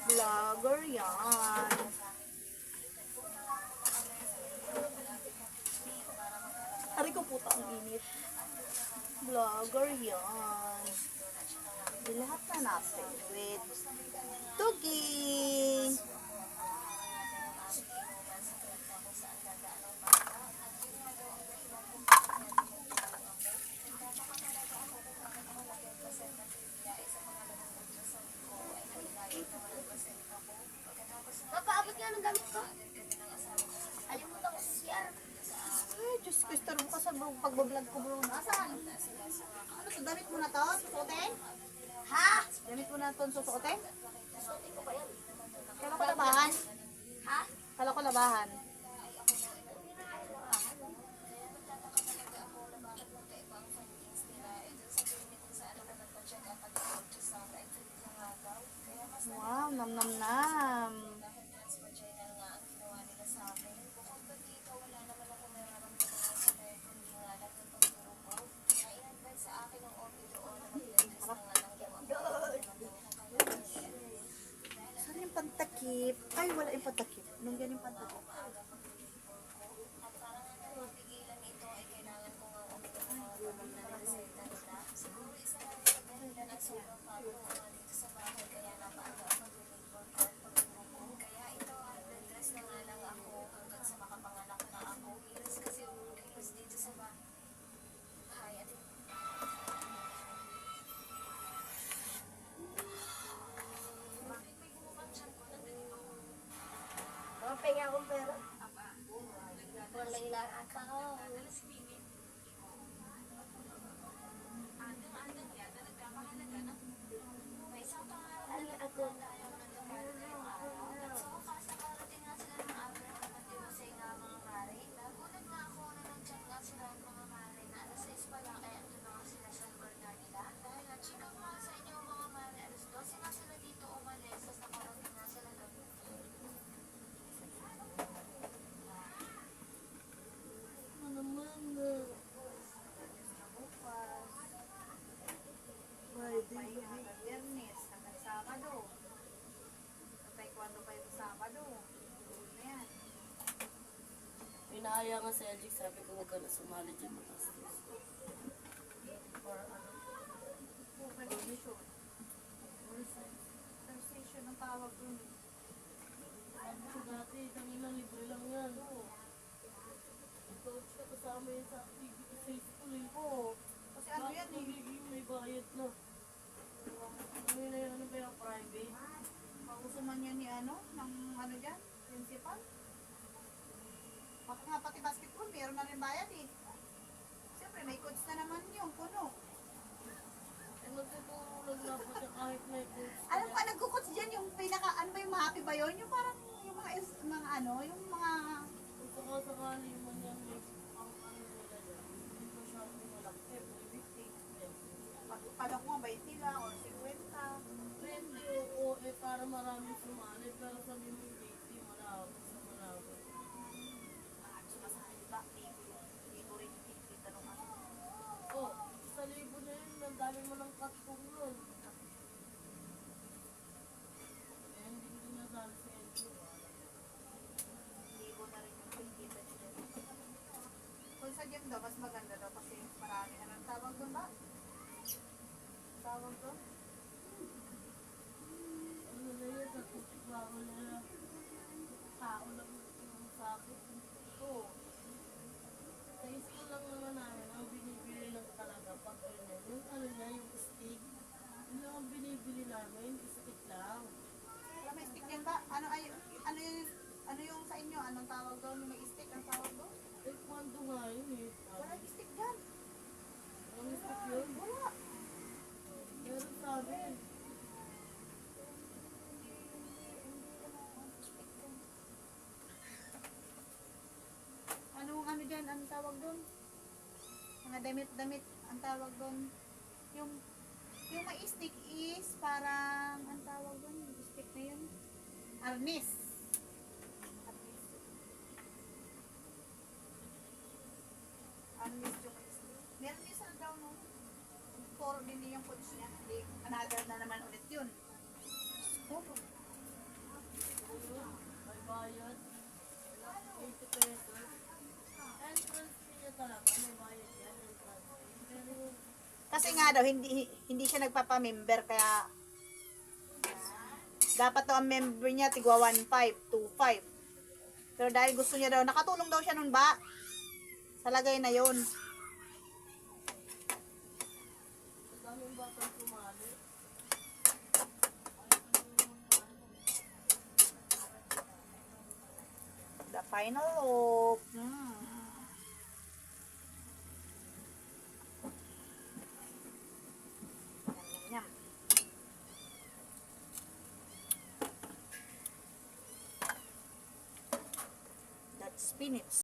Vlogger yan. Ari ko puta ang init. Vlogger yan. Lahat na natin with Tugi. Papaabot nga ng gamit ko. Alimutan ko sa CR. Ay, Diyos ko, istaro ka sa pagbablog ko, bro. Nasaan? Ano to? Damit mo na to? Susuotin? Ha? Damit mo na to susuotin? Susuotin ko pa yan. Kala ko labahan. Ha? Kala ko labahan. Wow, nam nam nam. Saan yung pantakip? Ay, wala yung pantakip. Nung yan yung pantakip. Pahinga akong pera. Walang lang ako. Ano ako? Viernes, hanggang Sabado. Taekwondo pa yung Sabado. Ayan. Pinahaya nga sa LG, sabi ko huwag ka na sumali dyan magastos. Or ano, Condition. Sensation ang tawag dun. sabi ko dati, ilang libre lang yan. Coach ka kasama yun sa activity sa school eh. Oo. Kasi ano Bakit yan eh. nagiging may bayad na? Ano yun na yun, ano ba yung private? Pauso man yan ni ano, ng ano dyan, principal. Bakit nga pati basketball, meron na rin bayad eh. Siyempre, may coach na naman yung puno. Eh magtuturo lang na po siya kahit may coach. Alam ko, nagkukots dyan yung pinaka, ano ba yung happy ba yun? Yung parang, yung mga ano, yung mga, Kung sakasakali mo niyan, may ang ano nila dyan. Dito siya malaki, may 50. pala ko nga, 20 lang or 50. Pwede oo eh para maraming sumali, pero sabi mo yung 80, malabo sa malabo. Sumasabi ba, libo rin yung tikita nung ano. Oh, 1,000 na yun, ang dami mo ng katong nun. Eh, hindi ko din nasali sa LG. Libo na rin yung tikita nila. Kung sa gym daw, mas maganda daw kasi marami na ng tawag doon ba? tawag to? Ano na yun, nagtitibago na tao lang yung sakit. Oo. Sa school lang naman namin, ang binibili lang talaga pag ganyan. Yung ano niya, yung stick. Yun lang ang binibili namin, stick lang. Wala may stick yan ba? Ano yung sa inyo? Anong tawag doon? Yung may stick? Ang tawag doon? Eh, kwando nga yun eh. Wala yung stick dyan. Ang stick yun. Wala. Meron sabi. Anong ano dyan? Anong tawag doon? Mga damit-damit. Ang tawag doon. Yung may stick is parang, ang tawag doon? Yung stick na yun. Arnis. Arnis yung may stick. Meron din sa daw no? Puro din yung coach niya. Hindi, another na naman ulit yun. Oh, May bayad. 80 pesos. Entrance fee niya talaga. May bayad yan. Entrance fee. Pero kasi nga daw, hindi siya nagpapamember, kaya dapat daw ang member niya tigwa 1.5, 2.5. Pero dahil gusto niya daw, nakatulong daw siya nun ba? Sa lagay na yun. ang daming batang sumali. The final hope. Yum, yum. That's spinach.